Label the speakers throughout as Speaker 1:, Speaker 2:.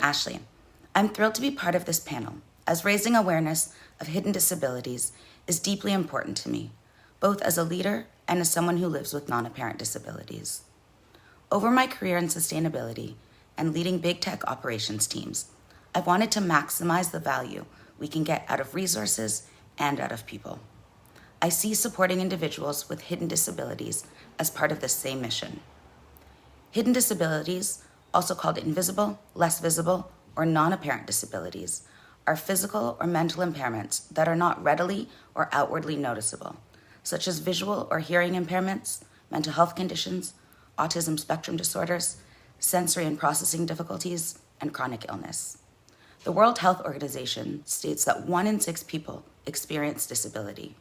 Speaker 1: Ashley. I'm thrilled to be part of this panel, as raising awareness of hidden disabilities is deeply important to me, both as a leader and as someone who lives with non-apparent disabilities. Over my career in sustainability and leading big tech operations teams, I've wanted to maximize the value we can get out of resources and out of people. I see supporting individuals with hidden disabilities as part of the same mission. Hidden disabilities, also called invisible, less visible, or non-apparent disabilities, are physical or mental impairments that are not readily or outwardly noticeable, such as visual or hearing impairments, mental health conditions, autism spectrum disorders, sensory and processing difficulties, and chronic illness. The World Health Organization states that 1 in 6 people experience disability.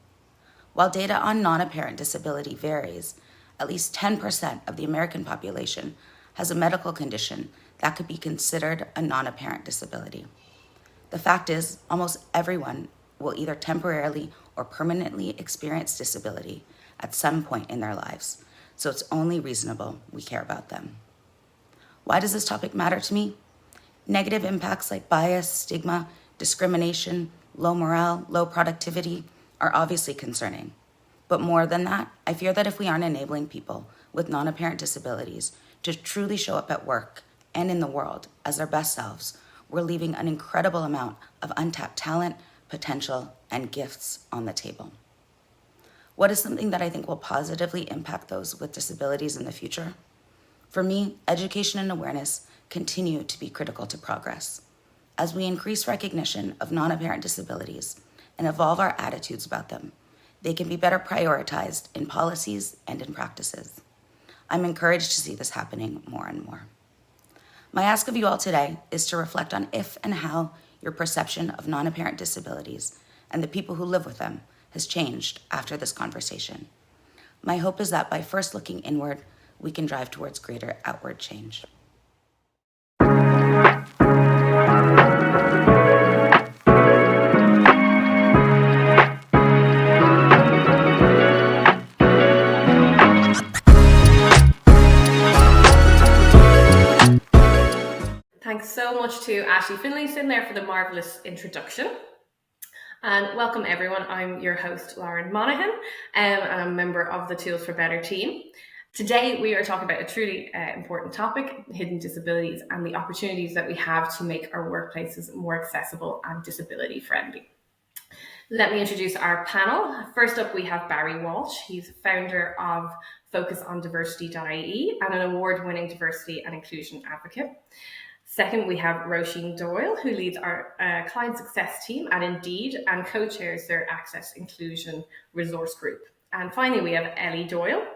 Speaker 1: While data on non-apparent disability varies, at least 10% of the American population has a medical condition that could be considered a non-apparent disability. The fact is, almost everyone will either temporarily or permanently experience disability at some point in their lives, so it's only reasonable we care about them. Why does this topic matter to me? Negative impacts like bias, stigma, discrimination, low morale, low productivity are obviously concerning. But more than that, I fear that if we aren't enabling people with non-apparent disabilities to truly show up at work and in the world as their best selves, we're leaving an incredible amount of untapped talent, potential, and gifts on the table. What is something that I think will positively impact those with disabilities in the future? For me, education and awareness continue to be critical to progress. As we increase recognition of non-apparent disabilities and evolve our attitudes about them, they can be better prioritized in policies and in practices. I'm encouraged to see this happening more and more. My ask of you all today is to reflect on if and how your perception of non-apparent disabilities and the people who live with them has changed after this conversation. My hope is that by first looking inward, we can drive towards greater outward change.
Speaker 2: Thanks so much to Ashley Finlayson there for the marvellous introduction. And welcome everyone, I'm your host Lauren Monaghan, and I'm a member of the Tools for Better team. Today we are talking about a truly important topic, hidden disabilities, and the opportunities that we have to make our workplaces more accessible and disability friendly. Let me introduce our panel. First up we have Barry Walsh. He's founder of FocusOnDiversity.ie and an award-winning diversity and inclusion advocate. Second, we have Roisin Doyle, who leads our client success team at Indeed and co-chairs their Access Inclusion Resource Group. And finally, we have Ellie Doyle,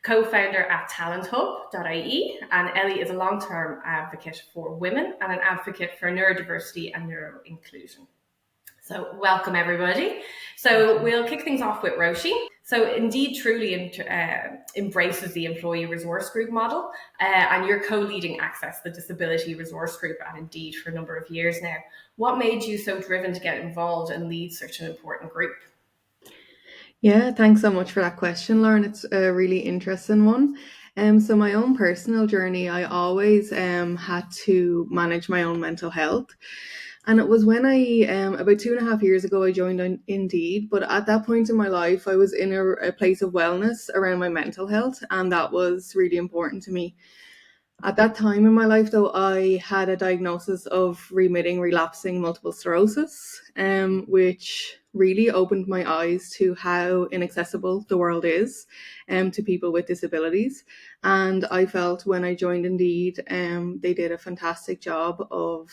Speaker 2: co-founder at TalentHub.ie. And Ellie is a long-term advocate for women and an advocate for neurodiversity and neuro-inclusion. So welcome everybody. So we'll kick things off with Roisin. So Indeed truly embraces the employee resource group model, and you're co-leading Access, the disability resource group at Indeed for a number of years now. What made you so driven to get involved and lead such an important group?
Speaker 3: Yeah, thanks so much for that question, Lauren. It's a really interesting one. So my own personal journey, I always had to manage my own mental health. And it was when I, about 2.5 years ago, I joined Indeed. But at that point in my life, I was in a place of wellness around my mental health. And that was really important to me. At that time in my life, though, I had a diagnosis of remitting relapsing multiple sclerosis, which really opened my eyes to how inaccessible the world is to people with disabilities. And I felt when I joined Indeed, they did a fantastic job of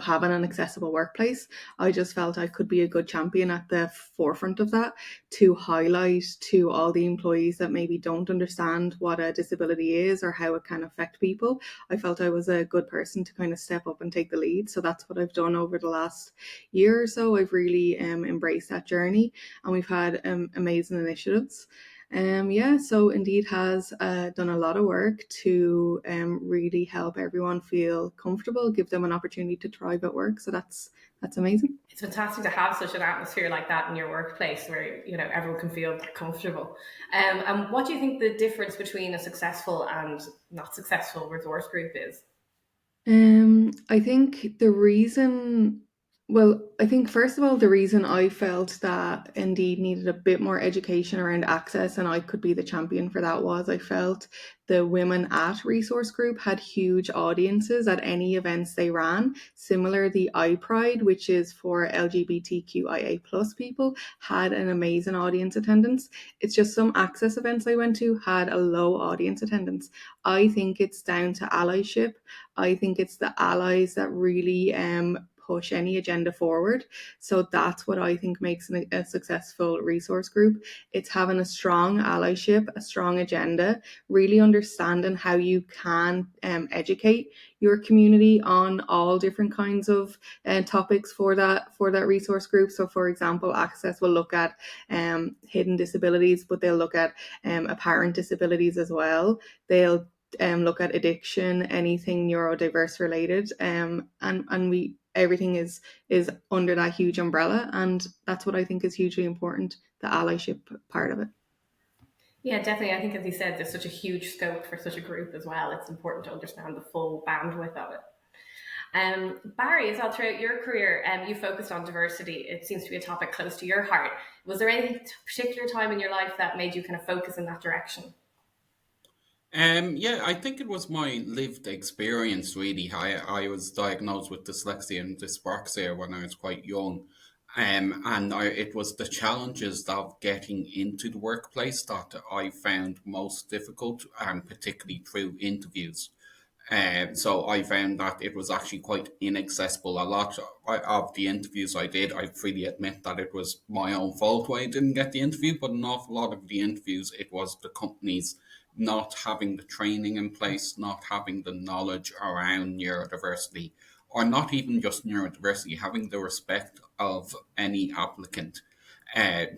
Speaker 3: having an accessible workplace. I just felt I could be a good champion at the forefront of that to highlight to all the employees that maybe don't understand what a disability is or how it can affect people. I felt I was a good person to kind of step up and take the lead. So that's what I've done over the last year or so. I've really embraced that journey, and we've had amazing initiatives. So Indeed has done a lot of work to really help everyone feel comfortable, give them an opportunity to thrive at work. So that's amazing.
Speaker 2: It's fantastic to have such an atmosphere like that in your workplace where everyone can feel comfortable. And what do you think the difference between a successful and not successful resource group is?
Speaker 3: I think the reason, well, I think first of all, the reason I felt that Indeed needed a bit more education around access and I could be the champion for that was I felt the women at Resource Group had huge audiences at any events they ran. Similar, the iPride, which is for LGBTQIA plus people, had an amazing audience attendance. It's just some access events I went to had a low audience attendance. I think it's down to allyship. I think it's the allies that really push any agenda forward. So that's what I think makes a successful resource group. It's having a strong allyship, a strong agenda, really understanding how you can educate your community on all different kinds of topics for that resource group. So, for example, Access will look at hidden disabilities, but they'll look at apparent disabilities as well. They'll look at addiction, anything neurodiverse related, and we everything is under that huge umbrella, and that's what I think is hugely important, the allyship part of it.
Speaker 2: Yeah, definitely. I think, as you said, there's such a huge scope for such a group as well. It's important to understand the full bandwidth of it. Barry, as well, throughout your career, you focused on diversity. It seems to be a topic close to your heart. Was there any particular time in your life that made you kind of focus in that direction?
Speaker 4: Yeah, I think it was my lived experience really. I was diagnosed with dyslexia and dyspraxia when I was quite young. And it was the challenges of getting into the workplace that I found most difficult, and particularly through interviews. So I found that it was actually quite inaccessible. A lot of the interviews I did, I freely admit that it was my own fault why I didn't get the interview, but an awful lot of the interviews, it was the companies not having the training in place, not having the knowledge around neurodiversity, or not even just neurodiversity, having the respect of any applicant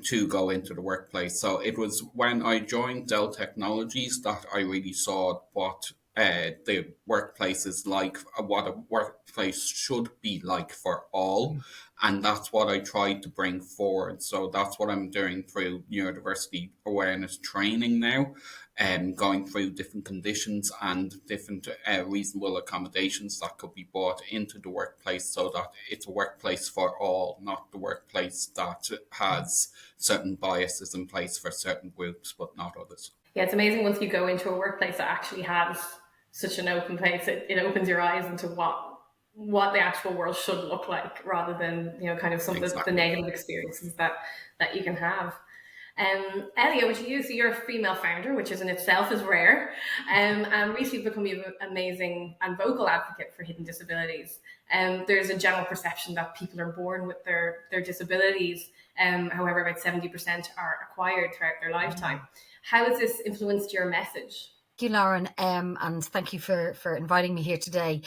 Speaker 4: to go into the workplace. So it was when I joined Dell Technologies that I really saw what the workplace is like, what a workplace should be like for all. And that's what I tried to bring forward. So that's what I'm doing through neurodiversity awareness training now, and going through different conditions and different reasonable accommodations that could be brought into the workplace so that it's a workplace for all, not the workplace that has certain biases in place for certain groups but not others.
Speaker 2: Yeah, it's amazing once you go into a workplace that actually has such an open place. It opens your eyes into what the actual world should look like, rather than kind of some of the
Speaker 4: Exactly.
Speaker 2: negative experiences that you can have. Ellie, over to you. So you're a female founder, which is in itself is rare, and recently become an amazing and vocal advocate for hidden disabilities. There's a general perception that people are born with their disabilities. However, about 70% are acquired throughout their lifetime. How has this influenced your message?
Speaker 5: Thank you, Lauren, and thank you for inviting me here today.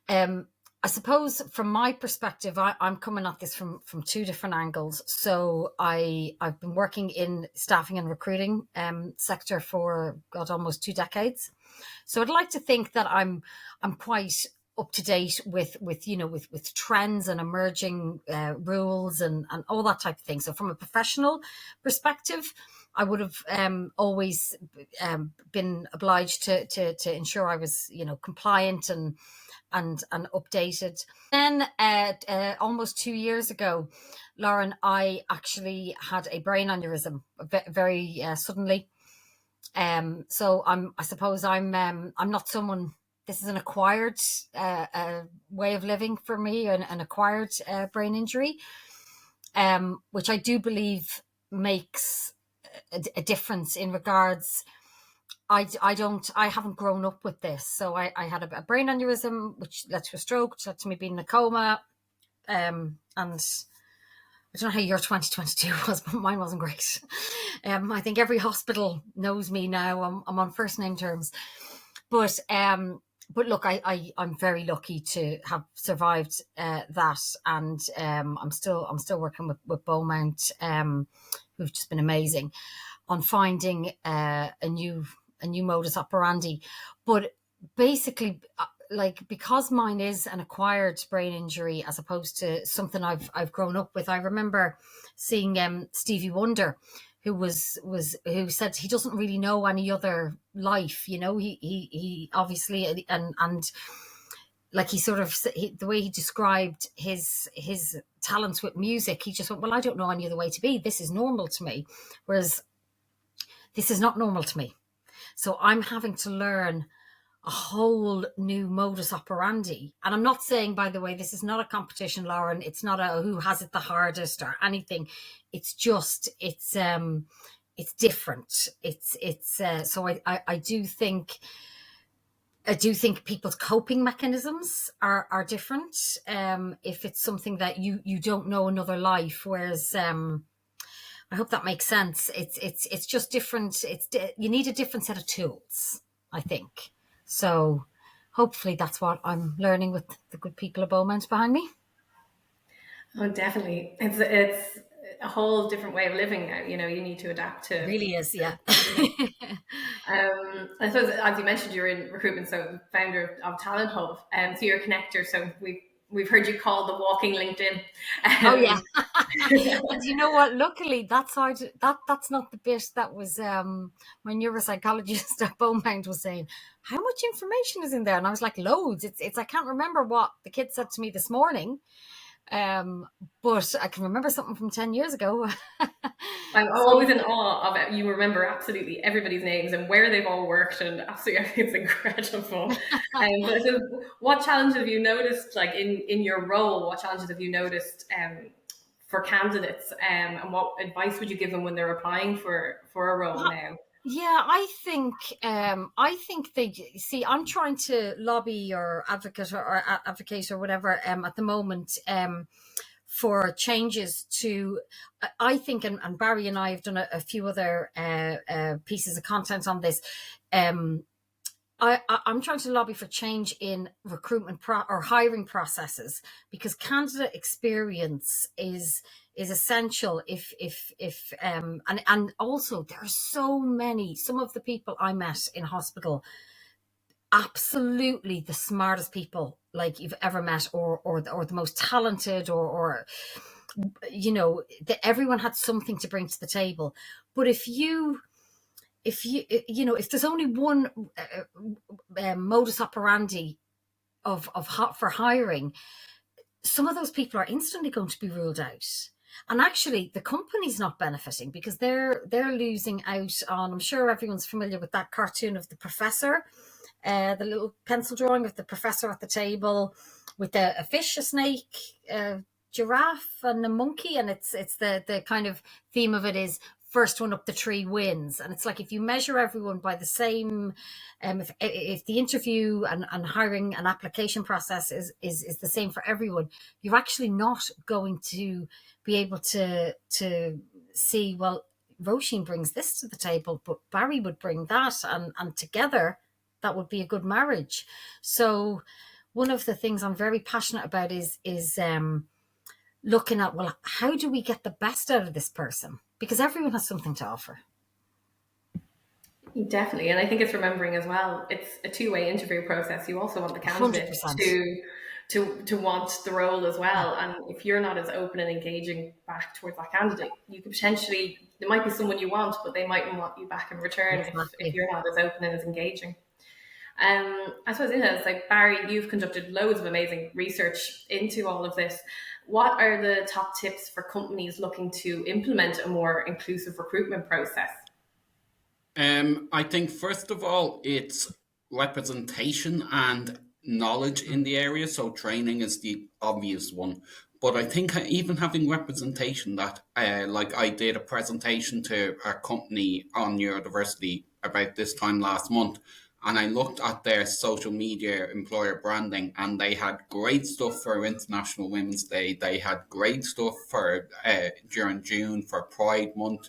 Speaker 5: I suppose from my perspective, I'm coming at this from two different angles. So I've been working in staffing and recruiting sector for almost 2 decades. So I'd like to think that I'm quite up to date with trends and emerging rules and all that type of thing. So from a professional perspective, I would have always been obliged to ensure I was compliant and updated. Then almost 2 years ago, Lauren, I actually had a brain aneurysm very suddenly. So I suppose I'm not someone. This is an acquired way of living for me, an acquired brain injury, which I do believe makes a difference in regards. I haven't grown up with this. So I had a brain aneurysm, which led to a stroke, which led to me being in a coma. And I don't know how your 2022 was, but mine wasn't great. I think every hospital knows me now. I'm on first name terms. But look, I'm very lucky to have survived that, and I'm still working with Beaumont, who've just been amazing on finding a new modus operandi. But basically, like, because mine is an acquired brain injury as opposed to something I've grown up with. I remember seeing Stevie Wonder, who said he doesn't really know any other life. He obviously, and like the way he described his talents with music, he just went, well, I don't know any other way to be. This is normal to me. Whereas this is not normal to me. So I'm having to learn a whole new modus operandi. And I'm not saying, by the way, this is not a competition, Lauren. It's not a who has it the hardest or anything. It's just, it's different. So I do think, people's coping mechanisms are different. If it's something that you don't know another life, whereas, I hope that makes sense. It's just different. You need a different set of tools, I think. So hopefully that's what I'm learning with the good people of Beaumont behind me.
Speaker 2: Oh, definitely. It's a whole different way of living now. You know, you need to adapt to.
Speaker 5: It really is, yeah.
Speaker 2: I suppose, as you mentioned, you're in recruitment, so founder of Talent Hub, and so you're a connector. So we've heard you called the walking LinkedIn.
Speaker 5: Oh yeah. And you know what? Luckily, that's not the bit that was my neuropsychologist at Beaumont was saying, how much information is in there? And I was like, loads. It's I can't remember what the kid said to me this morning. But I can remember something from 10 years ago.
Speaker 2: I'm always in awe of it. You remember absolutely everybody's names and where they've all worked, and absolutely it's incredible. But so what challenges have you noticed, like in your role? What challenges have you noticed for candidates, and what advice would you give them when they're applying for a role now?
Speaker 5: Yeah, I think they see. I'm trying to lobby or advocate or whatever at the moment for changes to. I think, and Barry and I have done a few other pieces of content on this. I'm trying to lobby for change in recruitment or hiring processes, because candidate experience is essential. And also there are some of the people I met in hospital, absolutely the smartest people like you've ever met, or the most talented, or you know, everyone had something to bring to the table. But if there's only one modus operandi for hiring, some of those people are instantly going to be ruled out. And actually, the company's not benefiting, because they're losing out on. I'm sure everyone's familiar with that cartoon of the professor, the little pencil drawing of the professor at the table with a fish, a snake, a giraffe, and a monkey, and it's the kind of theme of it is first one up the tree wins. And it's like, if you measure everyone by the same, if the interview and hiring and application process is the same for everyone, you're actually not going to be able to see, well, Roisin brings this to the table, but Barry would bring that, and together that would be a good marriage. So one of the things I'm very passionate about is looking at, well, how do we get the best out of this person? Because everyone has something to offer.
Speaker 2: Definitely. And I think it's remembering as well, it's a two-way interview process. You also want the candidate
Speaker 5: 100%.
Speaker 2: to want the role as well. And if you're not as open and engaging back towards that candidate, you could potentially, there might be someone you want, but they mightn't want you back in return. Exactly. if you're not as open and as engaging. I suppose it's like, Barry, you've conducted loads of amazing research into all of this. What are the top tips for companies looking to implement a more inclusive recruitment process?
Speaker 4: I think first of all, it's representation and knowledge in the area. So training is the obvious one. But I think even having representation, that like I did a presentation to a company on university about this time last month, and I looked at their social media employer branding, and they had great stuff for International Women's Day. They had great stuff for during June for Pride Month,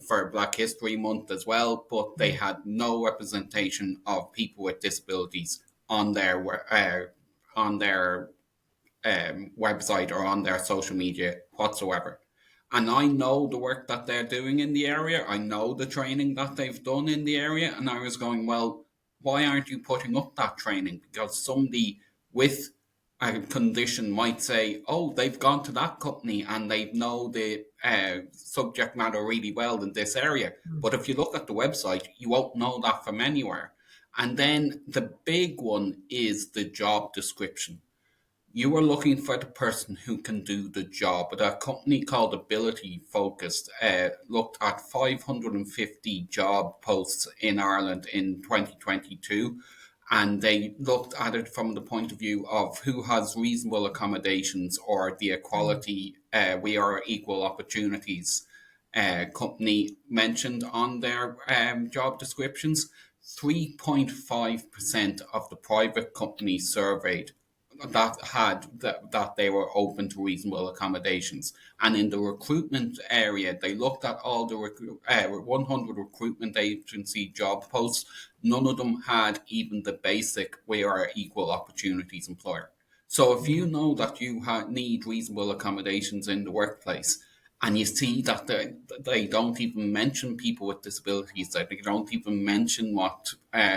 Speaker 4: for Black History Month as well. But they had no representation of people with disabilities on their website or on their social media whatsoever. And I know the work that they're doing in the area. I know the training that they've done in the area. And I was going, well, why aren't you putting up that training? Because somebody with a condition might say, oh, they've gone to that company and they know the subject matter really well in this area. But if you look at the website, you won't know that from anywhere. And then the big one is the job description. You are looking for the person who can do the job. But a company called Ability Focused looked at 550 job posts in Ireland in 2022, and they looked at it from the point of view of who has reasonable accommodations or the equality, we are equal opportunities company mentioned on their job descriptions. 3.5% of the private companies surveyed that they were open to reasonable accommodations. And in the recruitment area, they looked at all the 100 recruitment agency job posts. None of them had even the basic "we are equal opportunities employer." So if you know that you need reasonable accommodations in the workplace, and you see that they don't even mention people with disabilities, that they don't even mention what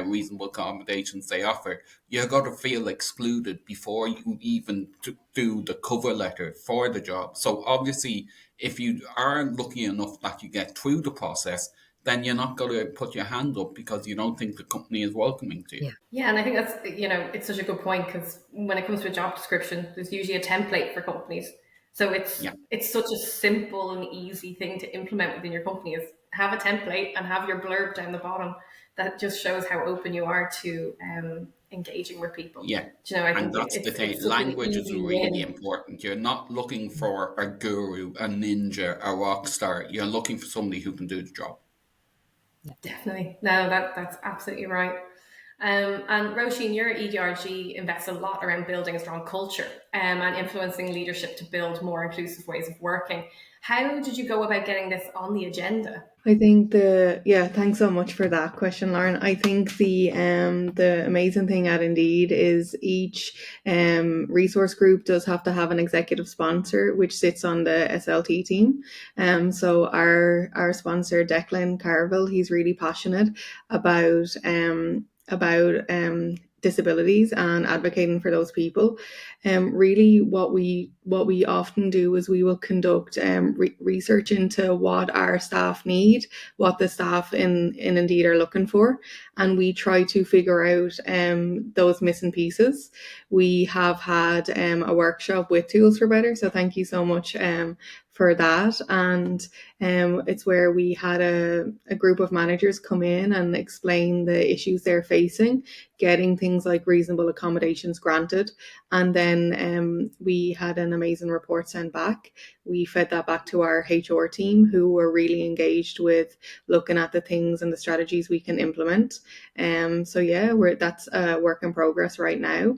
Speaker 4: reasonable accommodations they offer, you're going to feel excluded before you even do the cover letter for the job. So obviously, if you are lucky enough that you get through the process, then you're not going to put your hand up because you don't think the company is welcoming to you.
Speaker 5: Yeah.
Speaker 2: Yeah, and I think that's, it's such a good point, because when it comes to a job description, there's usually a template for companies. So
Speaker 4: Yeah.
Speaker 2: it's such a simple and easy thing to implement within your company, is have a template and have your blurb down the bottom that just shows how open you are to engaging with people.
Speaker 4: Yeah.
Speaker 2: I
Speaker 4: And
Speaker 2: think
Speaker 4: that's the thing.
Speaker 2: it's such an
Speaker 4: Language is
Speaker 2: easy
Speaker 4: really
Speaker 2: win.
Speaker 4: important. You're not looking for a guru, a ninja, a rock star. You're looking for somebody who can do the job.
Speaker 2: Definitely. No, that's absolutely right. And Roisin, your EDRG invests a lot around building a strong culture and influencing leadership to build more inclusive ways of working. How did you go about getting this on the agenda?
Speaker 3: I think thanks so much for that question, Lauren. I think the amazing thing at Indeed is each resource group does have to have an executive sponsor which sits on the SLT team. So our sponsor Declan Carville, he's really passionate about disabilities and advocating for those people. Really, what we often do is we will conduct research into what our staff need, what the staff in Indeed are looking for, and we try to figure out those missing pieces. We have had a workshop with Tools for Better, so thank you so much for that. And it's where we had a group of managers come in and explain the issues they're facing, getting things like reasonable accommodations granted. And then we had an amazing report sent back. We fed that back to our HR team, who were really engaged with looking at the things and the strategies we can implement. That's a work in progress right now.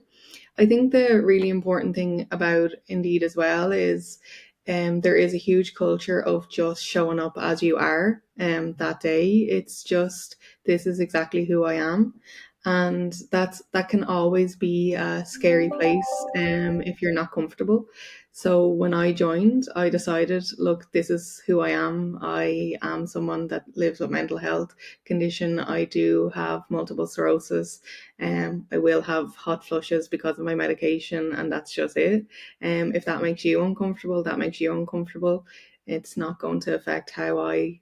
Speaker 3: I think the really important thing about Indeed as well is there is a huge culture of just showing up as you are that day. It's just, this is exactly who I am. And that can always be a scary place if you're not comfortable. So when I joined, I decided, look, this is who I am. I am someone that lives with mental health condition. I do have multiple sclerosis. I will have hot flushes because of my medication, and that's just it. If that makes you uncomfortable, that makes you uncomfortable. It's not going to affect how I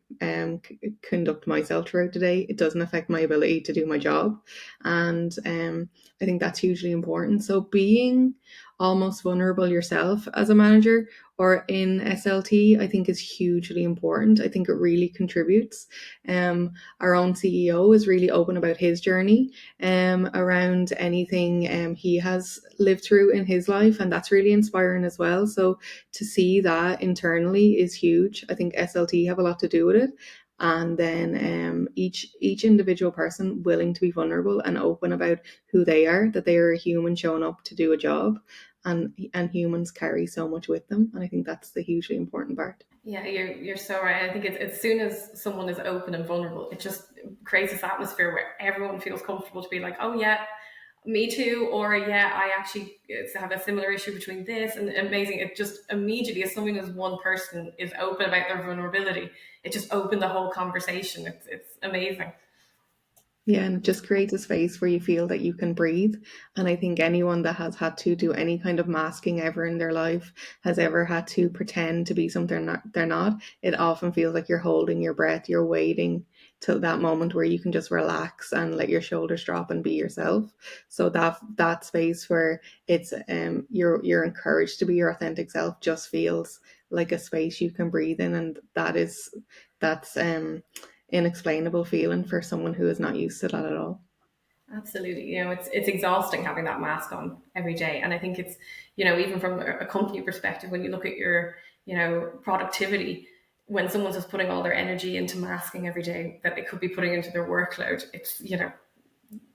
Speaker 3: conduct myself throughout the day. It doesn't affect my ability to do my job. And I think that's hugely important. So being almost vulnerable yourself as a manager or in SLT, I think is hugely important. I think it really contributes. Our own CEO is really open about his journey around anything he has lived through in his life, and that's really inspiring as well. So to see that internally is huge. I think SLT have a lot to do with it. And then each individual person willing to be vulnerable and open about who they are, that they are a human showing up to do a job, and humans carry so much with them. And I think that's the hugely important part.
Speaker 2: Yeah, you're so right. I think it's, as soon as someone is open and vulnerable, it just creates this atmosphere where everyone feels comfortable to be like, oh yeah, me too, or yeah, I actually have a similar issue between this, and amazing. It just immediately, as soon as one person is open about their vulnerability, it just opened the whole conversation. It's amazing.
Speaker 3: Yeah, and it just creates a space where you feel that you can breathe. And I think anyone that has had to do any kind of masking ever in their life has ever had to pretend to be something they're not. It often feels like you're holding your breath, you're waiting, to that moment where you can just relax and let your shoulders drop and be yourself. So that space where it's you're encouraged to be your authentic self just feels like a space you can breathe in, and that's inexplainable feeling for someone who is not used to that at all.
Speaker 2: Absolutely. It's exhausting having that mask on every day. And I think it's even from a company perspective, when you look at your productivity, when someone's just putting all their energy into masking every day that they could be putting into their workload, it's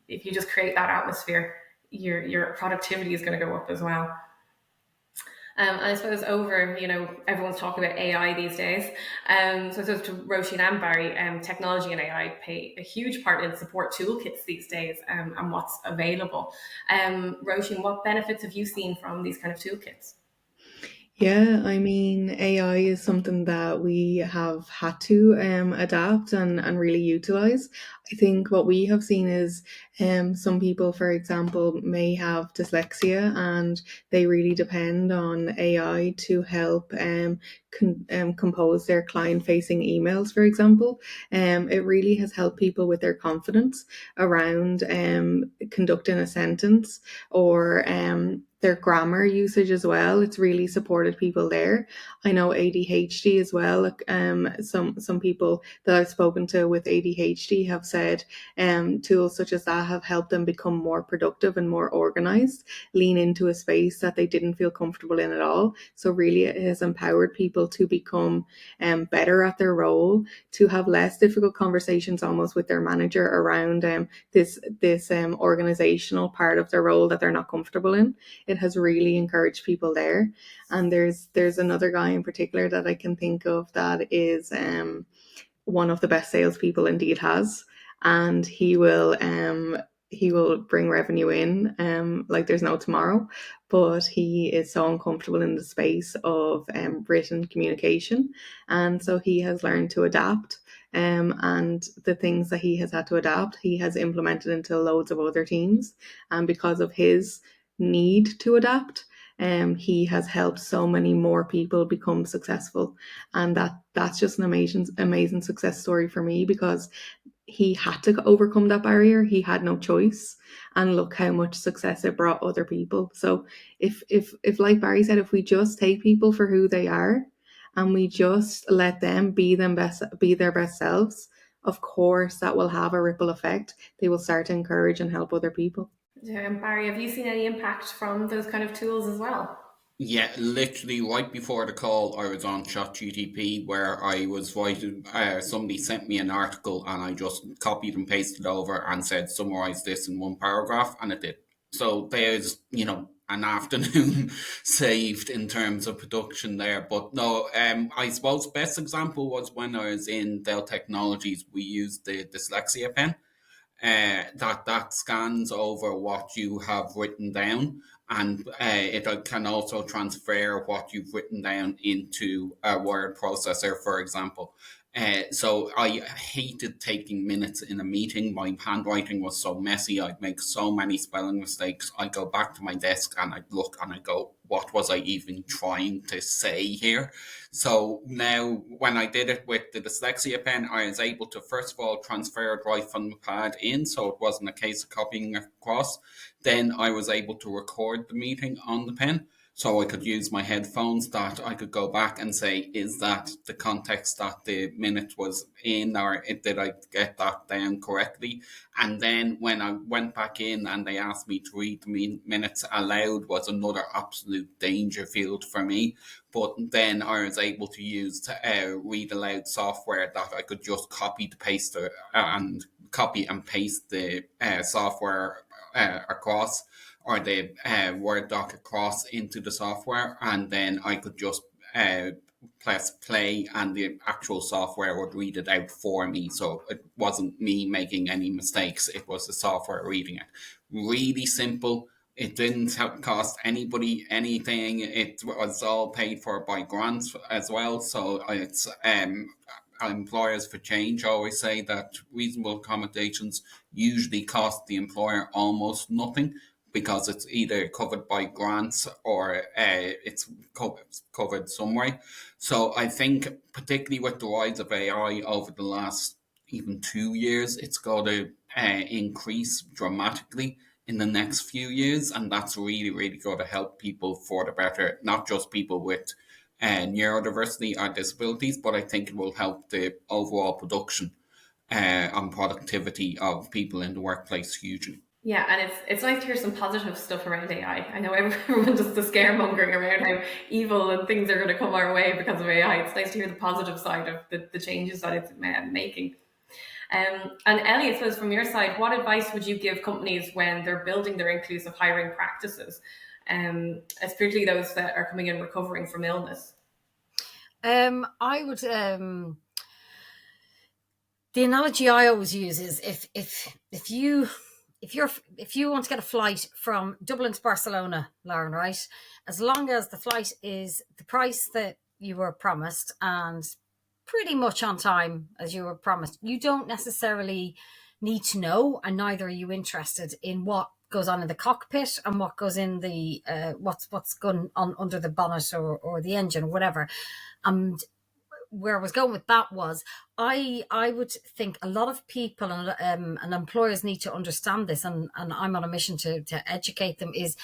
Speaker 2: if you just create that atmosphere, your productivity is going to go up as well. And I suppose everyone's talking about AI these days. So I suppose to Roisin and Barry, technology and AI play a huge part in support toolkits these days, and what's available. Roisin, what benefits have you seen from these kind of toolkits?
Speaker 3: Yeah, I mean, AI is something that we have had to adapt and really utilize. I think what we have seen is some people, for example, may have dyslexia and they really depend on AI to help compose their client-facing emails, for example. It really has helped people with their confidence around conducting a sentence or their grammar usage as well. It's really supported people there. I know ADHD as well. Some people that I've spoken to with ADHD have said tools such as that have helped them become more productive and more organized, lean into a space that they didn't feel comfortable in at all. So really it has empowered people to become better at their role, to have less difficult conversations almost with their manager around this organizational part of their role that they're not comfortable in. It has really encouraged people there. And there's another guy in particular that I can think of that is one of the best salespeople Indeed has, and he will bring revenue in like there's no tomorrow. But he is so uncomfortable in the space of written communication, and so he has learned to adapt. And the things that he has had to adapt, he has implemented into loads of other teams. And because of his need to adapt, he has helped so many more people become successful, and that's just an amazing success story for me, because he had to overcome that barrier. He had no choice, and look how much success it brought other people. So if like Barry said, if we just take people for who they are and we just let them be their best selves, of course that will have a ripple effect. They will start to encourage and help other people.
Speaker 2: Barry, have you seen any impact from those kind of tools as well?
Speaker 4: Yeah, literally right before the call, I was on ChatGTP where I was writing. Somebody sent me an article, and I just copied and pasted over and said, "Summarize this in one paragraph," and it did. So there's an afternoon saved in terms of production there. But no, I suppose best example was when I was in Dell Technologies. We used the dyslexia pen that scans over what you have written down, and it can also transfer what you've written down into a word processor, for example. So I hated taking minutes in a meeting. My handwriting was so messy. I'd make so many spelling mistakes. I go back to my desk and I look and I go, what was I even trying to say here? So now when I did it with the dyslexia pen, I was able to first of all transfer it right from the pad in, so it wasn't a case of copying across. Then I was able to record the meeting on the pen, so I could use my headphones, that I could go back and say, is that the context that the minute was in, or did I get that down correctly? And then when I went back in and they asked me to read the minutes aloud, was another absolute danger field for me. But then I was able to use read aloud software that I could just copy and paste the software across, or the Word doc across into the software, and then I could just press play and the actual software would read it out for me. So it wasn't me making any mistakes, it was the software reading it. Really simple. It didn't cost anybody anything. It was all paid for by grants as well. So it's employers for change always say that reasonable accommodations usually cost the employer almost nothing, because it's either covered by grants or it's covered some way. So I think particularly with the rise of AI over the last even 2 years. It's going to increase dramatically in the next few years, and that's really, really going to help people for the better, not just people with neurodiversity or disabilities, but I think it will help the overall production and productivity of people in the workplace hugely.
Speaker 2: Yeah, and it's nice to hear some positive stuff around AI. I know everyone does the scaremongering around how evil and things are going to come our way because of AI. It's nice to hear the positive side of the changes that it's making. And Ellie, I suppose from your side, what advice would you give companies when they're building their inclusive hiring practices, particularly those that are coming in recovering from illness?
Speaker 5: I would the analogy I always use is if you want to get a flight from Dublin to Barcelona, Lauren, right? As long as the flight is the price that you were promised and pretty much on time as you were promised, you don't necessarily need to know, and neither are you interested in what goes on in the cockpit and what goes in the what's going on under the bonnet or the engine or whatever. And where I was going with that was I would think a lot of people and employers need to understand this, and I'm on a mission to educate them, is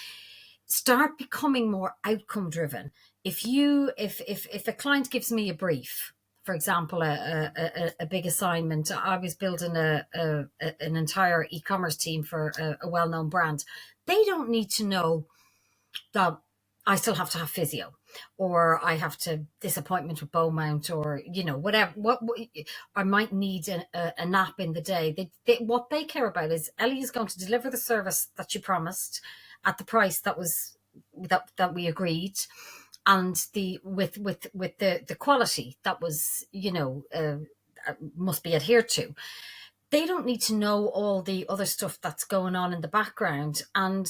Speaker 5: start becoming more outcome driven. If a client gives me a brief, for example, a big assignment, I was building an entire e-commerce team for a well-known brand. They don't need to know that I still have to have physio, or I have to this appointment with Beaumont, or whatever. What I might need a nap in the day. What they care about is Ellie is going to deliver the service that she promised at the price that was that we agreed, and with the quality that was must be adhered to. They don't need to know all the other stuff that's going on in the background, and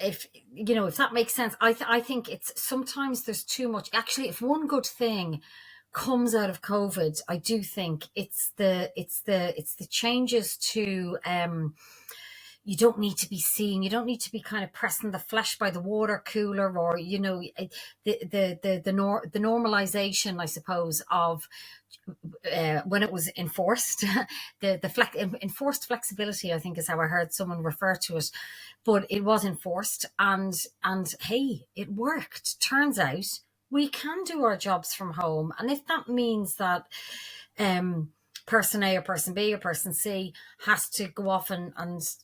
Speaker 5: if that makes sense. I think it's sometimes there's too much. Actually, if one good thing comes out of COVID, I do think it's the changes to you don't need to be seen. You don't need to be kind of pressing the flesh by the water cooler, or the normalization, I suppose, of when it was enforced. Enforced flexibility, I think, is how I heard someone refer to it. But it was enforced, and hey, it worked. Turns out we can do our jobs from home, and if that means that person A or person B or person C has to go off and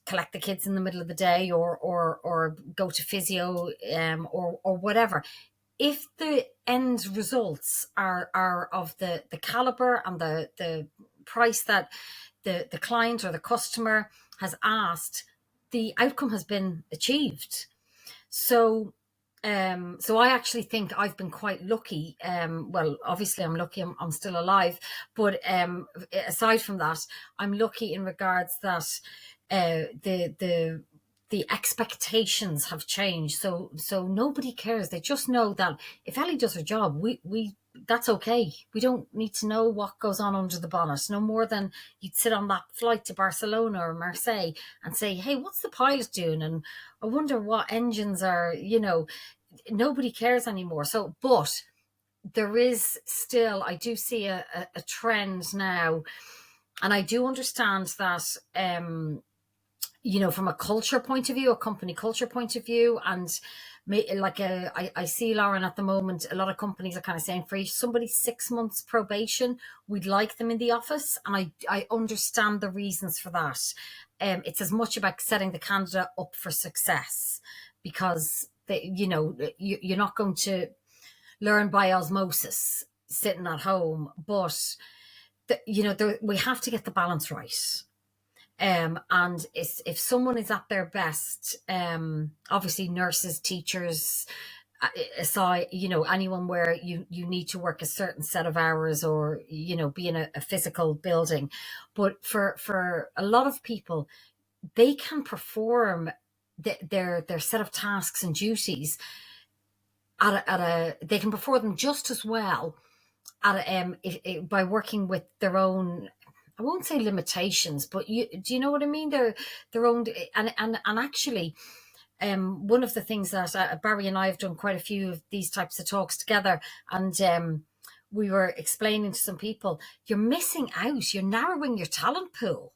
Speaker 5: collect the kids in the middle of the day, or go to physio, or whatever. If the end results are of the caliber and the price that the client or the customer has asked, the outcome has been achieved. So I actually think I've been quite lucky. Well, obviously I'm lucky I'm still alive, but aside from that, I'm lucky in regards that the expectations have changed. So nobody cares. They just know that if Ellie does her job, we that's okay. We don't need to know what goes on under the bonnet, no more than you'd sit on that flight to Barcelona or Marseille and say, hey, what's the pilot doing? And I wonder what engines are, nobody cares anymore. So, but there is still, I do see a trend now, and I do understand that, from a culture point of view, a company culture point of view, and I see, Lauren, at the moment, a lot of companies are kind of saying for somebody 6 months probation, we'd like them in the office. And I understand the reasons for that. It's as much about setting the candidate up for success, because you're not going to learn by osmosis sitting at home, but we have to get the balance right. And if someone is at their best, obviously nurses, teachers, aside, anyone where you need to work a certain set of hours, or, be in a physical building. But for a lot of people, they can perform their set of tasks and duties they can perform them just as well by working with their own, I won't say limitations, but do you know what I mean? Their own, and actually, one of the things that Barry and I have done quite a few of these types of talks together, and we were explaining to some people, you're missing out, you're narrowing your talent pool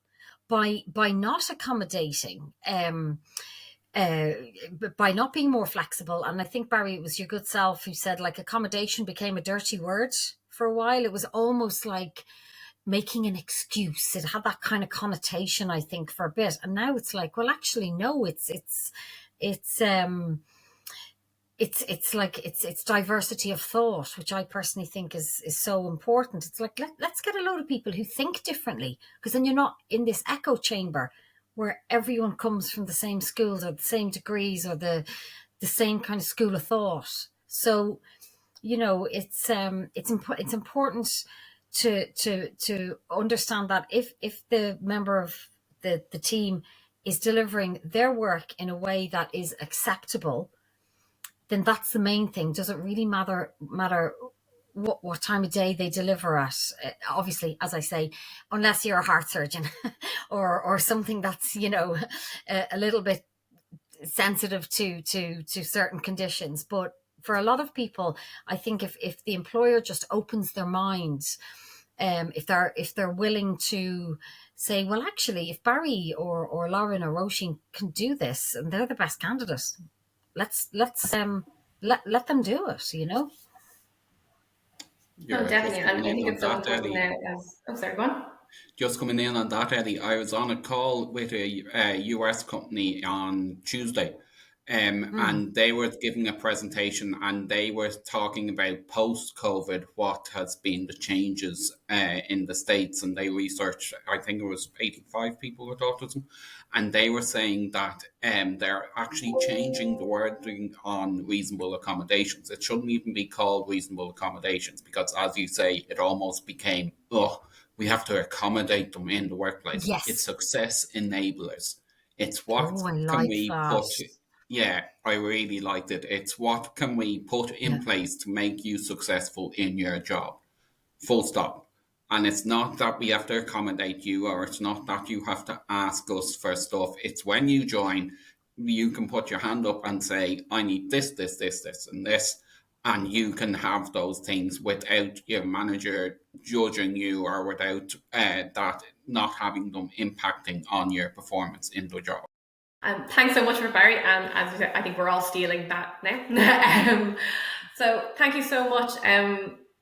Speaker 5: by not accommodating, by not being more flexible. And I think, Barry, it was your good self who said, like, accommodation became a dirty word for a while. It was almost like making an excuse. It had that kind of connotation, I think, for a bit. And now it's like, well, actually, no, it's it's diversity of thought, which I personally think is so important. It's like, let's get a load of people who think differently, because then you're not in this echo chamber where everyone comes from the same schools or the same degrees or the same kind of school of thought. So, you know, it's important to understand that if the member of the team is delivering their work in a way that is acceptable, then that's the main thing. Does it really matter what time of day they deliver at? Obviously, as I say, unless you're a heart surgeon or something that's, you know, a little bit sensitive to certain conditions. But for a lot of people, I think if the employer just opens their minds, if they're willing to say, well, actually, if Barry or Lauren or Roisin can do this and they're the best candidates, let's let them do it, you know.
Speaker 2: Oh,
Speaker 4: Yeah,
Speaker 2: definitely.
Speaker 4: just
Speaker 2: And
Speaker 4: coming
Speaker 2: I
Speaker 4: in
Speaker 2: think
Speaker 4: on
Speaker 2: it's so
Speaker 4: that,
Speaker 2: important
Speaker 4: Eddie.
Speaker 2: now as, oh, sorry, go on.
Speaker 4: Just coming in on that, Eddie, I was on a call with a US company on Tuesday, and they were giving a presentation and they were talking about post COVID, what has been the changes in the States. And they researched, I think it was 85 people with autism, and they were saying that they're actually changing the wording on reasonable accommodations. It shouldn't even be called reasonable accommodations because, as you say, it almost became, oh, we have to accommodate them in the workplace. It's
Speaker 5: Yes.
Speaker 4: success enablers. It's what
Speaker 5: Oh, I
Speaker 4: can
Speaker 5: like
Speaker 4: we
Speaker 5: that.
Speaker 4: put, yeah, I really liked it. It's what can we put
Speaker 5: Yeah.
Speaker 4: in place to make you successful in your job. Full stop. And it's not that we have to accommodate you, or it's not that you have to ask us for stuff. It's when you join, you can put your hand up and say, I need this, and this. And you can have those things without your manager judging you, or without that not having them impacting on your performance in the job.
Speaker 2: Thanks so much for Barry. And as I said, I think we're all stealing that now. So thank you so much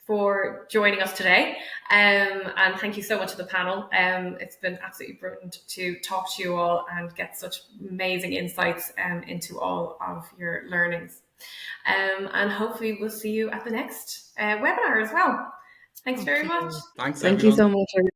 Speaker 2: for joining us today. And thank you so much to the panel. It's been absolutely brilliant to talk to you all and get such amazing insights into all of your learnings. And hopefully we'll see you at the next webinar as well. Thanks very much.
Speaker 5: you.
Speaker 4: Thanks,
Speaker 3: Thank you
Speaker 4: everyone.
Speaker 3: so much.